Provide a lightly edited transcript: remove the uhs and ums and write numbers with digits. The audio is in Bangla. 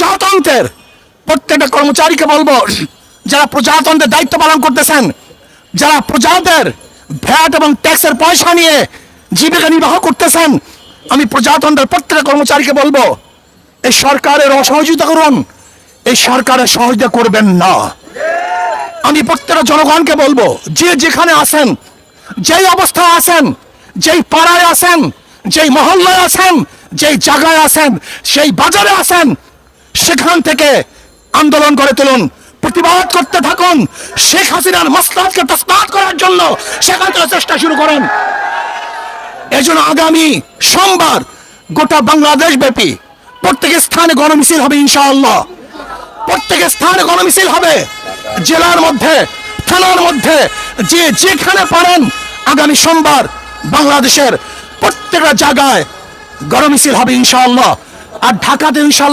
প্রজাতন্ত্রের প্রত্যেকটা কর্মচারীকে বলবো, যারা প্রজাতন্ত্রের দায়িত্ব পালন করতেছেন, যারা প্রজাদের ভ্যাট এবং ট্যাক্সের পয়সা নিয়ে জীবিকা নির্বাহ করতেছেন, আমি প্রজাতন্ত্রের প্রত্যেকটা কর্মচারীকে বলবো, এই সরকারের অসহযোগিতা করুন, এই সরকারের সহযোগিতা করবেন না। আমি প্রত্যেকটা জনগণকে বলবো, যে যেখানে আছেন, যেই অবস্থায় আছেন, যেই পাড়ায় আছেন, যেই মহল্লায় আছেন, যেই জায়গায় আছেন, সেই বাজারে আছেন, সেখান থেকে আন্দোলন করে তুলুন, প্রতিবাদ করতে থাকুন। শেখ হাসিনার মসনদকে তসনদ করার জন্য সেখান থেকে চেষ্টা শুরু করেন। এজন্য আগামী সোমবার গোটা বাংলাদেশ ব্যাপী প্রত্যেক স্থানে গণমিছিল হবে ইনশাআল্লাহ। প্রত্যেক স্থানে গণমিছিল হবে, জেলার মধ্যে, থানার মধ্যে, যে যেখানে পারেন আগামী সোমবার বাংলাদেশের প্রত্যেকটা জায়গায় গণমিছিল হবে ইনশাআল্লাহ। আর ঢাকাতে ইনশাআল্লাহ